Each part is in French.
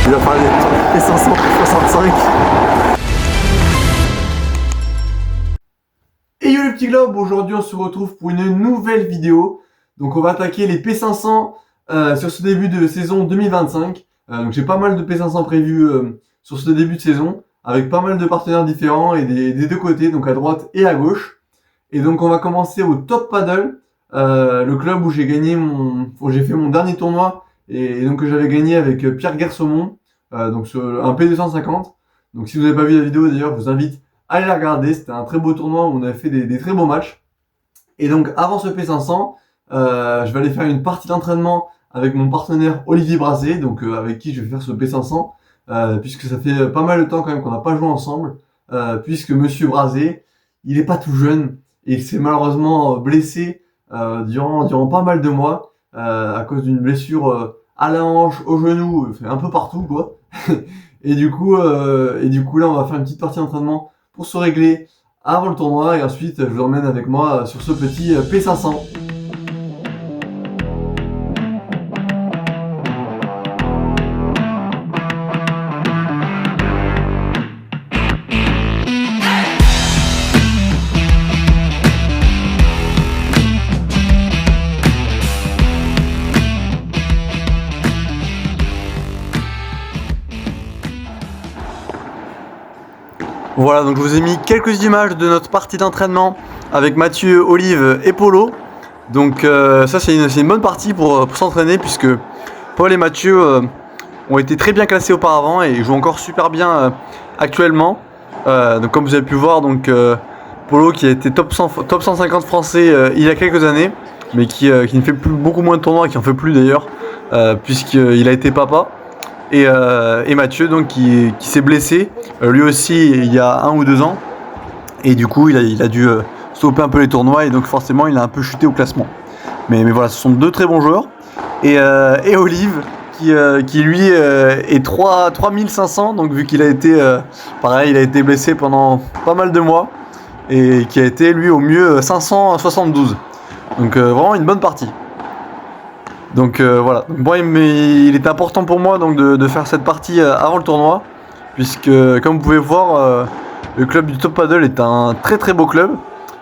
Il va faire les 565. Et yo les petits globes, aujourd'hui on se retrouve pour une nouvelle vidéo. Donc on va attaquer les P500 sur ce début de saison 2025. Donc j'ai pas mal de P500 prévus sur ce début de saison, avec pas mal de partenaires différents et des deux côtés, donc à droite et à gauche. Et donc on va commencer au Top Paddle, le club où j'ai gagné où j'ai fait mon dernier tournoi et donc que j'avais gagné avec Pierre Guersaumont, donc sur un P250. Donc si vous n'avez pas vu la vidéo d'ailleurs, je vous invite à aller la regarder. C'était un très beau tournoi où on avait fait des très beaux matchs. Et donc avant ce P500, je vais aller faire une partie d'entraînement avec mon partenaire Olivier Brazé, donc avec qui je vais faire ce P500, puisque ça fait pas mal de temps quand même qu'on n'a pas joué ensemble, puisque Monsieur Brazé, il est pas tout jeune et il s'est malheureusement blessé durant pas mal de mois à cause d'une blessure à la hanche, au genou, un peu partout quoi. Et du coup là on va faire une petite partie d'entraînement pour se régler avant le tournoi et ensuite je vous emmène avec moi sur ce petit P500. Voilà, donc je vous ai mis quelques images de notre partie d'entraînement avec Mathieu, Olive et Polo. Donc ça c'est une bonne partie pour s'entraîner, puisque Paul et Mathieu ont été très bien classés auparavant et jouent encore super bien actuellement. Donc comme vous avez pu voir, donc Polo qui a été top 150 français il y a quelques années, mais qui ne fait plus beaucoup moins de tournois, qui en fait plus d'ailleurs, puisqu'il a été papa. Et Mathieu donc qui s'est blessé lui aussi il y a 1 ou 2 ans, et du coup il a dû stopper un peu les tournois, et donc forcément il a un peu chuté au classement, mais voilà, ce sont deux très bons joueurs. Et Olive qui lui est 3500, donc vu qu'il a été pareil, il a été blessé pendant pas mal de mois et qui a été lui au mieux 572, donc vraiment une bonne partie. Donc voilà, donc, bon, il est important pour moi donc de faire cette partie avant le tournoi, puisque comme vous pouvez voir, le club du Top Paddle est un très très beau club,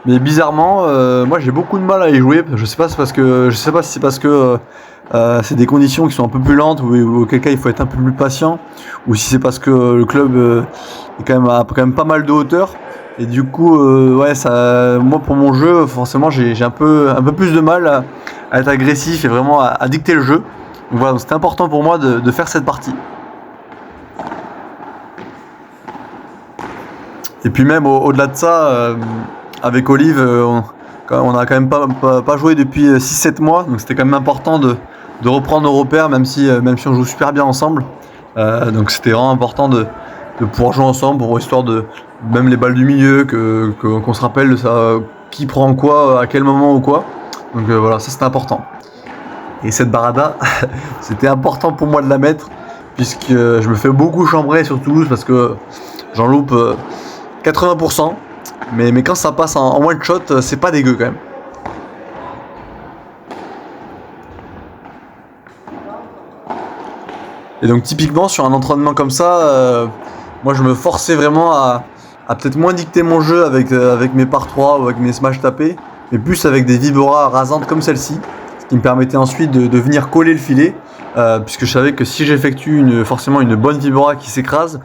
mais bizarrement moi j'ai beaucoup de mal à y jouer. Je sais pas si c'est parce que c'est des conditions qui sont un peu plus lentes, ou auquel cas il faut être un peu plus patient, ou si c'est parce que le club est a quand même pas mal de hauteur. Et du coup, ouais, moi pour mon jeu, forcément, j'ai un peu plus de mal à être agressif et vraiment à dicter le jeu. Donc voilà, c'était important pour moi de faire cette partie. Et puis même au-delà de ça, avec Olive, on a quand même pas joué depuis 6-7 mois, donc c'était quand même important de reprendre nos repères, même si on joue super bien ensemble. Donc c'était vraiment important de pouvoir jouer ensemble, histoire de même les balles du milieu, qu'on se rappelle de ça, qui prend quoi, à quel moment ou quoi. Donc voilà, ça c'était important. Et cette barada, c'était important pour moi de la mettre, puisque je me fais beaucoup chambrer sur Toulouse, parce que j'en loupe 80%. Mais quand ça passe en one shot, c'est pas dégueu quand même. Et donc typiquement sur un entraînement comme ça, moi je me forçais vraiment à peut-être moins dicter mon jeu avec mes par 3 ou avec mes smash tapés, mais plus avec des vibras rasantes comme celle-ci, ce qui me permettait ensuite de venir coller le filet, puisque je savais que si j'effectue forcément une bonne vibra qui s'écrase,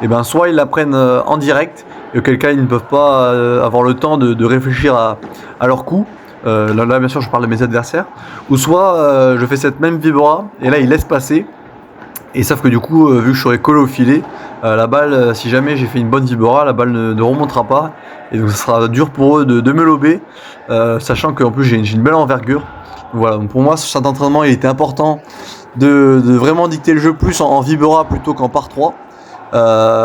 et ben soit ils la prennent en direct, et auquel cas ils ne peuvent pas avoir le temps de réfléchir à leur coup. Là bien sûr je parle de mes adversaires, ou soit je fais cette même vibra et là ils laissent passer. Et sauf que du coup, vu que je serai collé au filet, la balle, si jamais j'ai fait une bonne vibra, la balle ne remontera pas. Et donc ça sera dur pour eux de me lober, sachant qu'en plus j'ai une belle envergure. Donc voilà, donc pour moi cet entraînement il était important de vraiment dicter le jeu plus en vibra plutôt qu'en par 3,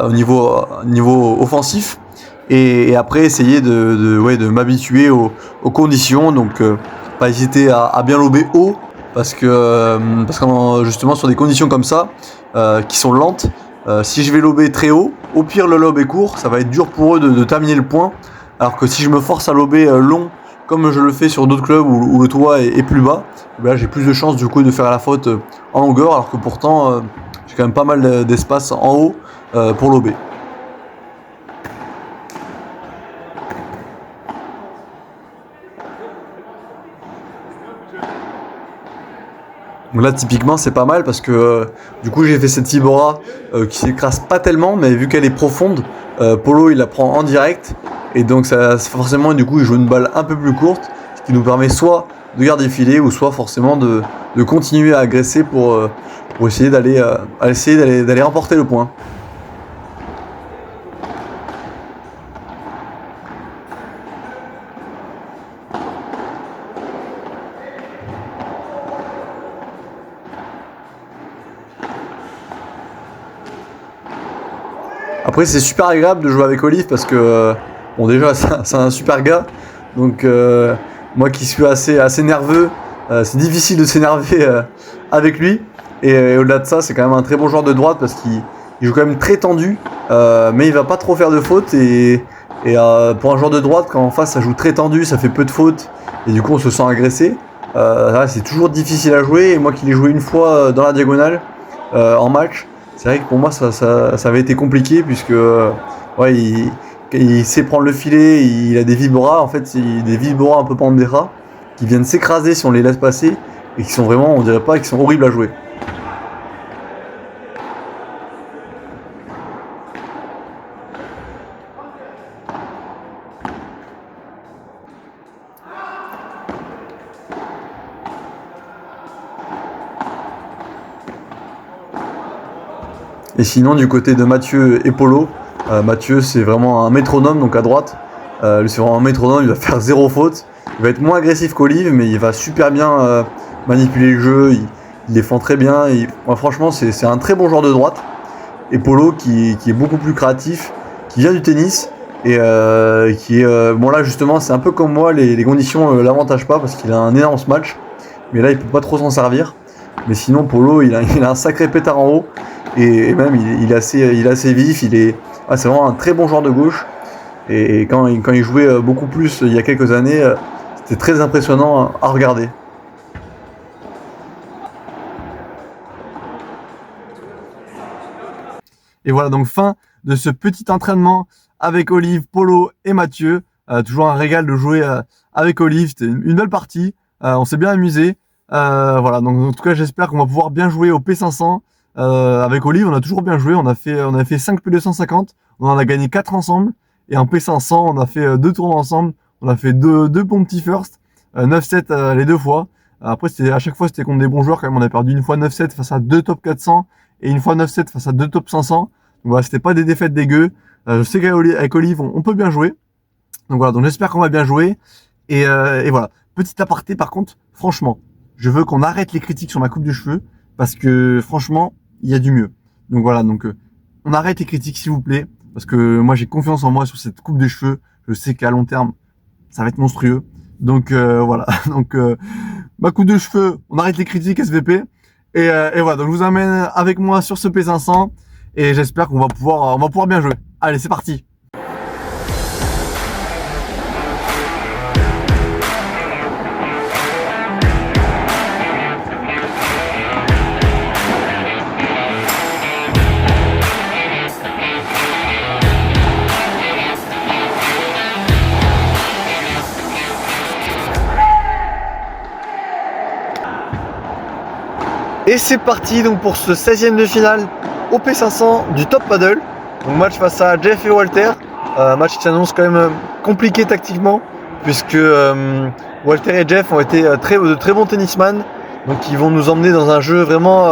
au niveau offensif. Et après essayer de m'habituer aux conditions, donc pas hésiter à bien lober haut. Parce que justement sur des conditions comme ça, qui sont lentes, si je vais lober très haut, au pire le lob est court, ça va être dur pour eux de terminer le point. Alors que si je me force à lober long, comme je le fais sur d'autres clubs où le toit est plus bas, là j'ai plus de chances du coup de faire la faute en longueur, alors que pourtant j'ai quand même pas mal d'espace en haut pour lober. Donc là typiquement c'est pas mal parce que du coup j'ai fait cette Vibora qui s'écrase pas tellement, mais vu qu'elle est profonde, Polo il la prend en direct et donc ça forcément du coup il joue une balle un peu plus courte, ce qui nous permet soit de garder le filet ou soit forcément de continuer à agresser pour essayer d'aller remporter le point. Après c'est super agréable de jouer avec Olive parce que bon déjà c'est un super gars, donc moi qui suis assez nerveux, c'est difficile de s'énerver avec lui, et au-delà de ça c'est quand même un très bon joueur de droite parce qu'il joue quand même très tendu, mais il va pas trop faire de fautes, et pour un joueur de droite quand en face ça joue très tendu, ça fait peu de fautes et du coup on se sent agressé. C'est toujours difficile à jouer, et moi qui l'ai joué une fois dans la diagonale en match, c'est vrai que pour moi ça avait été compliqué puisque ouais, il sait prendre le filet, il a des vibras, en fait des vibras un peu pandera qui viennent s'écraser si on les laisse passer et qui sont vraiment, on dirait pas, qui sont horribles à jouer. Et sinon du côté de Mathieu et Polo, Mathieu c'est vraiment un métronome donc à droite. Lui c'est vraiment un métronome, il va faire zéro faute. Il va être moins agressif qu'Olive, mais il va super bien manipuler le jeu, il défend très bien. Moi, franchement c'est un très bon joueur de droite. Et Polo qui est beaucoup plus créatif, qui vient du tennis et qui est bon là justement c'est un peu comme moi, les conditions l'avantagent pas parce qu'il a un énorme smash, mais là il peut pas trop s'en servir. Mais sinon Polo il a un sacré pétard en haut. Et même il est assez vif, c'est vraiment un très bon joueur de gauche. Et quand il jouait beaucoup plus il y a quelques années, c'était très impressionnant à regarder. Et voilà donc fin de ce petit entraînement avec Olive, Polo et Mathieu. Toujours un régal de jouer avec Olive, c'était une belle partie, on s'est bien amusé. Voilà, donc en tout cas j'espère qu'on va pouvoir bien jouer au P500. Avec Olive, on a toujours bien joué, on a fait 5 P250, on en a gagné 4 ensemble, et en P500, on a fait 2 tournois ensemble, on a fait deux bons petits first, 9-7 les deux fois. Après, à chaque fois, c'était contre des bons joueurs quand même, on a perdu une fois 9-7 face à 2 top 400, et une fois 9-7 face à 2 top 500. Donc voilà, c'était pas des défaites dégueu. Je sais qu'avec Olive, on peut bien jouer. Donc voilà, donc j'espère qu'on va bien jouer. Et voilà, petit aparté par contre, franchement, je veux qu'on arrête les critiques sur ma coupe de cheveux, parce que franchement, il y a du mieux. Donc voilà, donc on arrête les critiques s'il vous plaît, parce que moi j'ai confiance en moi sur cette coupe de cheveux. Je sais qu'à long terme, ça va être monstrueux. Donc voilà, donc ma coupe de cheveux, on arrête les critiques SVP. Et voilà, donc je vous amène avec moi sur ce P500 et j'espère qu'on va pouvoir bien jouer. Allez, c'est parti. Et c'est parti donc pour ce 16e de finale au P500 du Top Paddle. Donc match face à Jeff et Walter. Match qui s'annonce quand même compliqué tactiquement, puisque Walter et Jeff ont été de très bons tennisman. Donc ils vont nous emmener dans un jeu vraiment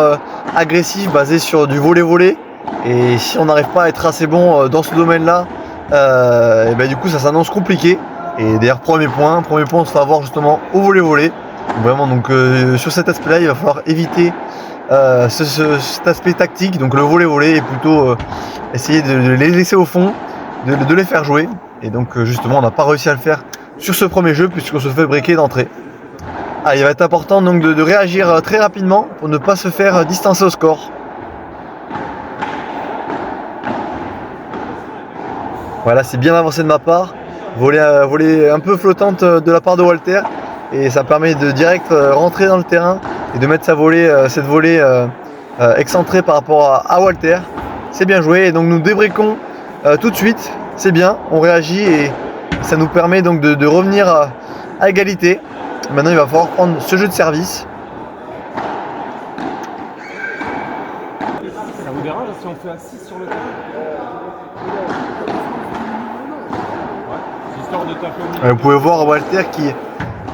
agressif, basé sur du volley-volley. Et si on n'arrive pas à être assez bon dans ce domaine-là, et ben du coup ça s'annonce compliqué. Et d'ailleurs premier point on se fait avoir justement au volley-volley. Vraiment, donc sur cet aspect-là, il va falloir éviter cet aspect tactique, donc le volley et plutôt essayer de les laisser au fond, de les faire jouer. Et donc justement, on n'a pas réussi à le faire sur ce premier jeu puisqu'on se fait breaker d'entrée. Ah, il va être important donc de réagir très rapidement pour ne pas se faire distancer au score. Voilà, c'est bien avancé de ma part. Volley un peu flottante de la part de Walter. Et ça permet de direct rentrer dans le terrain et de mettre cette volée excentré par rapport à Walter. C'est bien joué et donc nous débriquons tout de suite. C'est bien, on réagit et ça nous permet donc de revenir à égalité. Maintenant il va falloir prendre ce jeu de service. Ça vous dérange si on fait un 6 sur le terrain? Ouais, histoire de taper au milieu. Vous pouvez voir Walter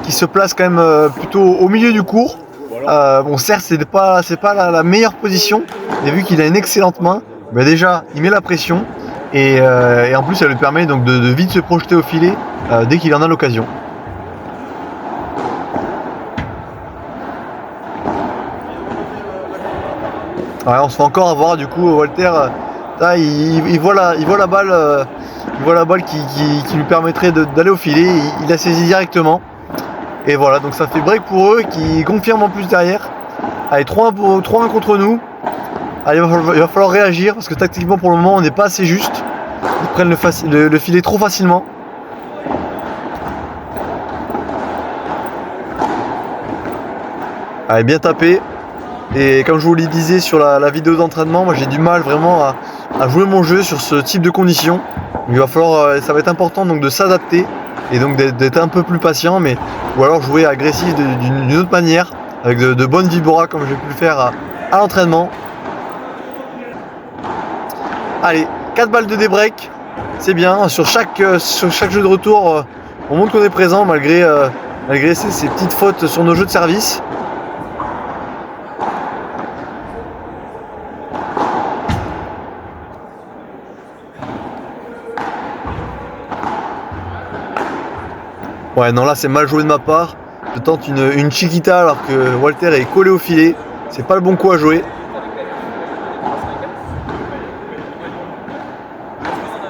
qui se place quand même plutôt au milieu du court. Bon certes c'est pas la meilleure position, mais vu qu'il a une excellente main, bah déjà il met la pression et en plus ça lui permet donc de vite se projeter au filet dès qu'il en a l'occasion. Ouais, on se fait encore avoir du coup Walter. Là, il voit la balle qui lui permettrait d'aller au filet. Il la saisit directement. Et voilà, donc ça fait break pour eux qui confirme en plus derrière. Allez, 3-1 contre nous. Allez, il va falloir réagir parce que tactiquement pour le moment on n'est pas assez juste. Ils prennent le filet trop facilement. Allez, bien tapé. Et comme je vous le disais sur la vidéo d'entraînement, moi j'ai du mal vraiment à jouer mon jeu sur ce type de conditions. Il va falloir, ça va être important donc de s'adapter et donc d'être un peu plus patient, mais ou alors jouer agressif d'une autre manière avec de bonnes vibras comme j'ai pu le faire à l'entraînement. Allez, 4 balles de débreak, c'est bien. Sur chaque jeu de retour, on montre qu'on est présent malgré ces petites fautes sur nos jeux de service. Ouais, non, là c'est mal joué de ma part. Je tente une chiquita alors que Walter est collé au filet. C'est pas le bon coup à jouer.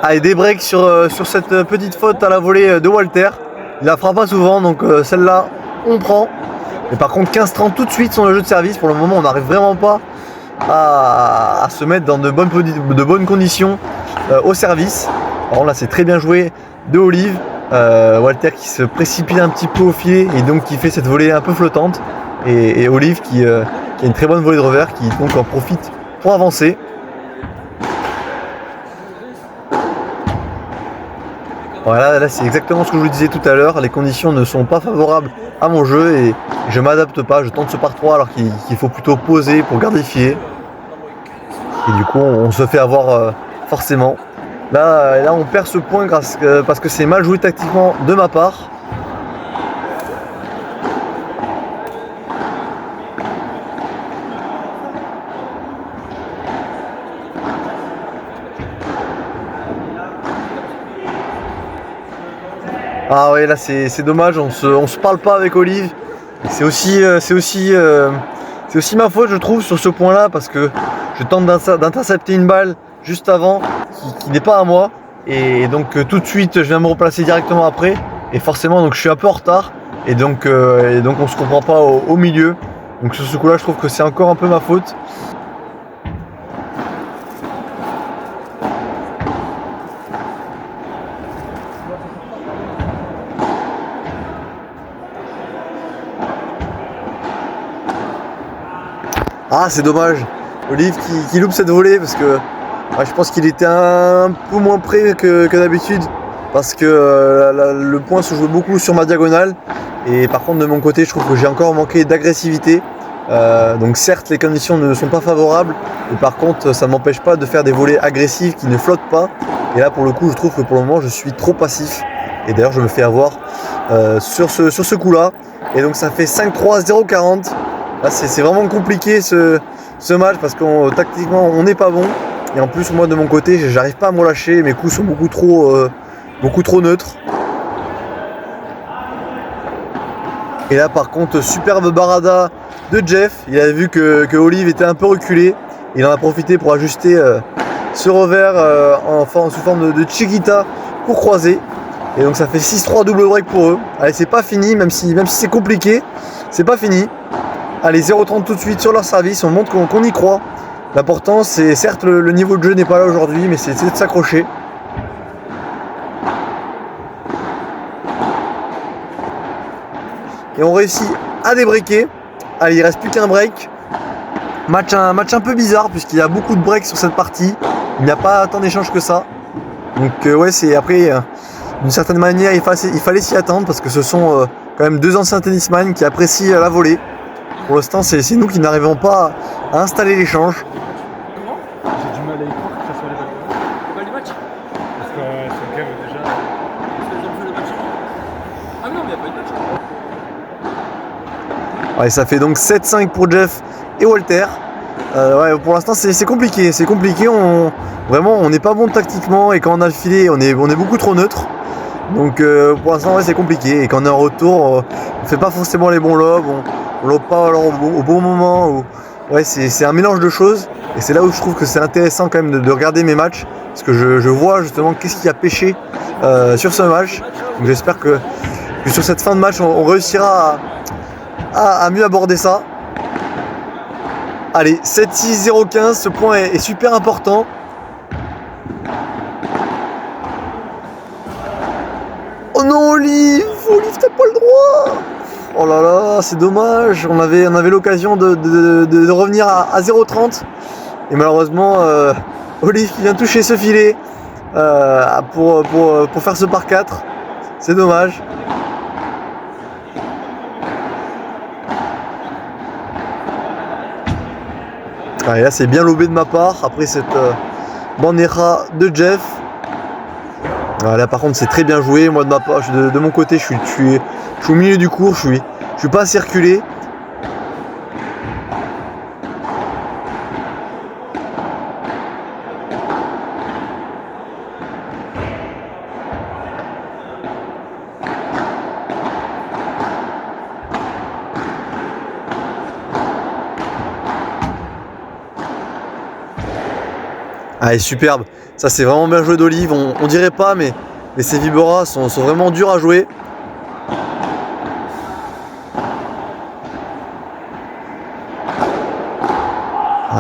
Allez, des breaks sur cette petite faute à la volée de Walter. Il la fera pas souvent, donc celle-là, on prend. Mais par contre, 15-30 tout de suite sur le jeu de service. Pour le moment, on n'arrive vraiment pas à se mettre dans de bonnes conditions au service. Alors là, c'est très bien joué de Olive. Walter qui se précipite un petit peu au filet et donc qui fait cette volée un peu flottante et Olive qui a une très bonne volée de revers qui donc en profite pour avancer. Voilà, là c'est exactement ce que je vous disais tout à l'heure, les conditions ne sont pas favorables à mon jeu et je m'adapte pas, je tente ce par 3 alors qu'il faut plutôt poser pour garder le filet et du coup on se fait avoir forcément. Là, on perd ce point parce que c'est mal joué tactiquement de ma part. Ah ouais, là c'est dommage, on se parle pas avec Olive. C'est aussi ma faute je trouve sur ce point-là parce que je tente d'intercepter une balle juste avant qui n'est pas à moi et donc tout de suite je viens me replacer directement après et forcément donc je suis un peu en retard et donc on se comprend pas au milieu. Donc sur ce coup là je trouve que c'est encore un peu ma faute. Ah c'est dommage, Olive qui loupe cette volée parce que je pense qu'il était un peu moins près que d'habitude parce que le point se jouait beaucoup sur ma diagonale et par contre de mon côté je trouve que j'ai encore manqué d'agressivité. Donc certes les conditions ne sont pas favorables mais par contre ça ne m'empêche pas de faire des volées agressives qui ne flottent pas et là pour le coup je trouve que pour le moment je suis trop passif et d'ailleurs je me fais avoir sur ce coup là et donc ça fait 5-3, 0-40. Là c'est vraiment compliqué ce match parce que tactiquement on n'est pas bon. Et en plus moi de mon côté j'arrive pas à me relâcher, mes coups sont beaucoup trop neutres. Et là par contre superbe barada de Jeff, il a vu que Olive était un peu reculé, il en a profité pour ajuster ce revers sous forme de chiquita pour croiser. Et donc ça fait 6-3 double break pour eux. Allez c'est pas fini, même si c'est compliqué, c'est pas fini. Allez 0-30 tout de suite sur leur service, on montre qu'on y croit. L'important c'est certes le niveau de jeu n'est pas là aujourd'hui mais c'est de s'accrocher. Et on réussit à débreaker. Allez il reste plus qu'un break. Match un peu bizarre puisqu'il y a beaucoup de breaks sur cette partie. Il n'y a pas tant d'échanges que ça. Donc ouais, c'est après, d'une certaine manière, il fallait s'y attendre parce que ce sont quand même deux anciens tennisman qui apprécient la volée. Pour l'instant, c'est nous qui n'arrivons pas à installer l'échange. J'ai du mal à y croire que ça soit les balles. Pas les matchs. Parce que c'est quand même déjà. Parce qu'ils ont fait le match. Ah non, mais il n'y a pas eu de match. Ouais, ça fait donc 7-5 pour Jeff et Walter. Ouais, pour l'instant, c'est compliqué. C'est compliqué. Vraiment, on n'est pas bon tactiquement et quand on a le filet, on est beaucoup trop neutre. Donc pour l'instant, ouais, c'est compliqué. Et quand on est en retour, on fait pas forcément les bons lobes. On lobe pas alors au bon moment. Ouais, c'est un mélange de choses. Et c'est là où je trouve que c'est intéressant quand même de regarder mes matchs. Parce que je vois justement qu'est-ce qui a pêché sur ce match. Donc j'espère que sur cette fin de match, on réussira à mieux aborder ça. Allez, 7-6-0-15, ce point est super important. Oh non, Olive, t'as pas le droit. Oh là là, c'est dommage. On avait l'occasion de revenir à 0-30. Et malheureusement, Olive qui vient toucher ce filet pour faire ce par 4. C'est dommage. Et là, c'est bien lobé de ma part après cette bandera de Jeff. Là, par contre, c'est très bien joué. Moi, de ma part, de mon côté, je suis au milieu du cours. Je suis pas circulé. Allez, superbe. Ça, c'est vraiment bien joué d'Olive. On dirait pas, mais ces vibras sont vraiment durs à jouer.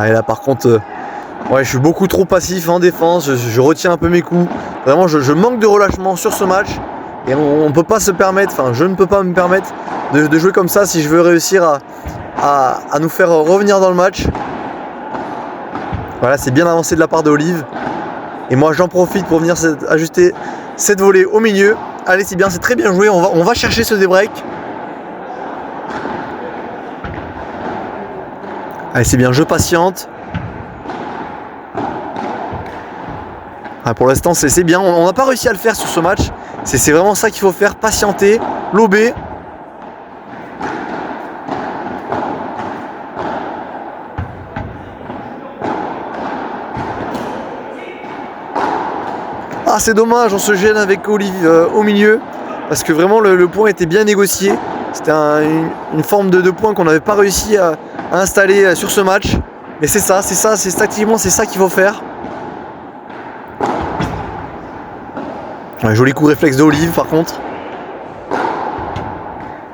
Et là, par contre, ouais, je suis beaucoup trop passif en défense. Je retiens un peu mes coups. Vraiment, je manque de relâchement sur ce match. Et on peut pas se permettre, enfin, je ne peux pas me permettre de jouer comme ça si je veux réussir à nous faire revenir dans le match. Voilà, c'est bien avancé de la part d'Olive. Et moi, j'en profite pour venir ajuster cette volée au milieu. Allez, c'est bien, c'est très bien joué. On va chercher ce débreak. Allez, c'est bien, je patiente. Pour l'instant, c'est bien. On n'a pas réussi à le faire sur ce match. C'est vraiment ça qu'il faut faire, patienter, lober. Ah, c'est dommage, on se gêne avec Olive au milieu. Parce que vraiment, le point était bien négocié. C'était une forme de point qu'on n'avait pas réussi à installer sur ce match. Mais c'est tactiquement, c'est ça qu'il faut faire. Un joli coup réflexe d'Olive par contre.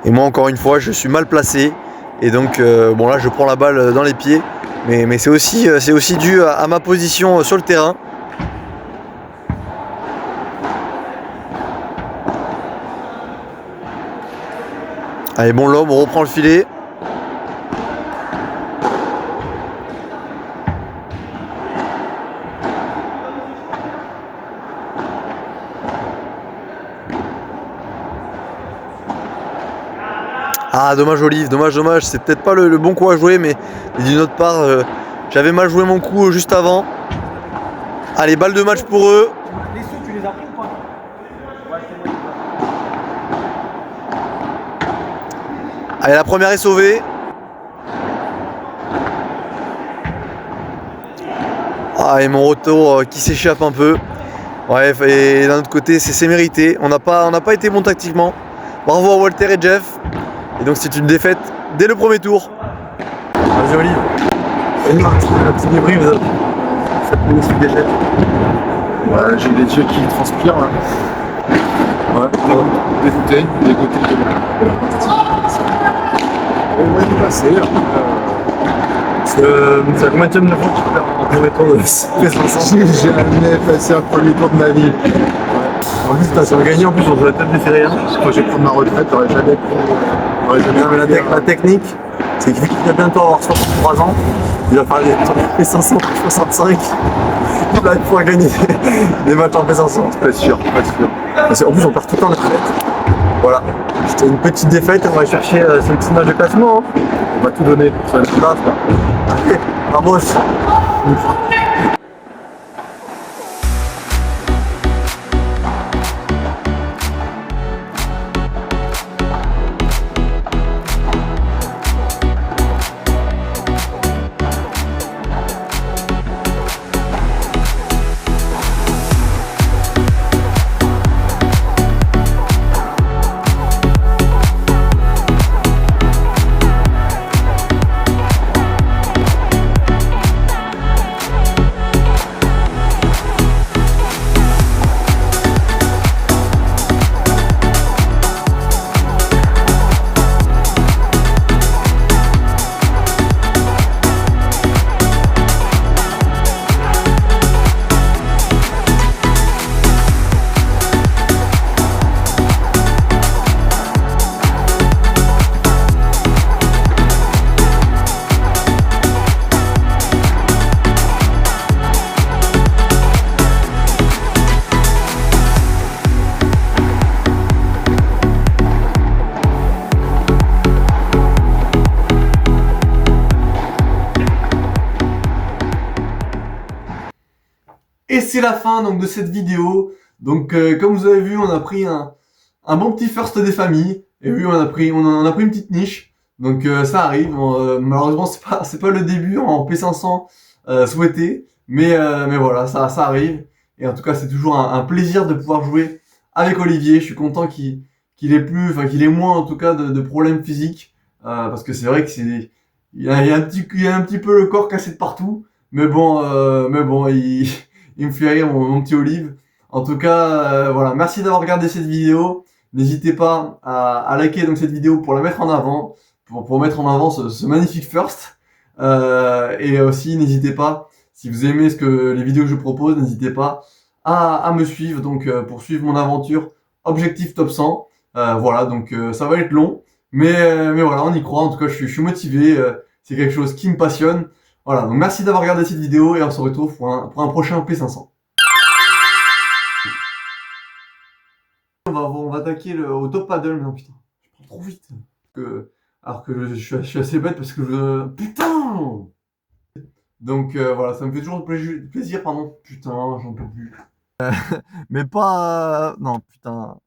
Et moi encore une fois je suis mal placé. Et donc bon là je prends la balle dans les pieds. Mais c'est aussi dû à ma position sur le terrain. Allez, bon lob, on reprend le filet. Ah, dommage Olive, dommage, c'est peut-être pas le bon coup à jouer, mais d'une autre part, j'avais mal joué mon coup juste avant. Allez, balle de match pour eux. Les sauts, tu les as pris ou pas? Allez, la première est sauvée. Ah, et mon retour qui s'échappe un peu. Ouais, et d'un autre côté, c'est mérité. On n'a pas été bon tactiquement. Bravo à Walter et Jeff. Et donc c'est une défaite dès le premier tour. Vas-y Olive. Un petit débrief de cette minute du déchet. Ouais, j'ai les yeux qui transpirent là. Ouais, dégoûté. Ouais, du passé. C'est combien de fois que tu perds en premier tour de J'ai jamais passé un premier tour de ma vie. En plus, t'as gagné en plus on doit peut-être déférer. Quand j'ai pris ma retraite, j'aurais jamais pris. La technique, C'est vu qu'il va bientôt avoir 63 ans, il va faire les P500 pour 65. Il va pouvoir gagner des matchs en P500. Pas sûr, pas sûr. Parce qu'en plus, on perd tout le temps la défaite. Voilà. C'était une petite défaite, on va chercher ce petit match de classement. Hein. On va tout donner pour ça. Allez, vamos. Et c'est la fin donc de cette vidéo. Donc comme vous avez vu, on a pris un bon petit first des familles. Et oui, on en a pris une petite niche. Donc ça arrive. Malheureusement, c'est pas le début en P500 souhaité, mais voilà, ça arrive. Et en tout cas, c'est toujours un plaisir de pouvoir jouer avec Olivier. Je suis content qu'il ait moins en tout cas de problèmes physiques, parce que c'est vrai que il y a un petit peu le corps cassé de partout. Mais bon, il me fait rire, mon petit Olive. En tout cas, voilà, merci d'avoir regardé cette vidéo. N'hésitez pas à liker donc cette vidéo pour la mettre en avant, pour mettre en avant ce magnifique first. Et aussi, n'hésitez pas, si vous aimez les vidéos que je propose, n'hésitez pas à me suivre donc pour suivre mon aventure Objectif Top 100. Voilà, donc ça va être long, mais voilà, on y croit. En tout cas, je suis motivé. C'est quelque chose qui me passionne. Voilà, donc merci d'avoir regardé cette vidéo et on se retrouve pour un prochain P500. On va attaquer au top paddle. Non putain, je prends trop vite. Alors que je suis assez bête parce que putain. Donc voilà, ça me fait toujours plaisir, pardon. Putain, j'en peux plus. Mais pas... Non, putain.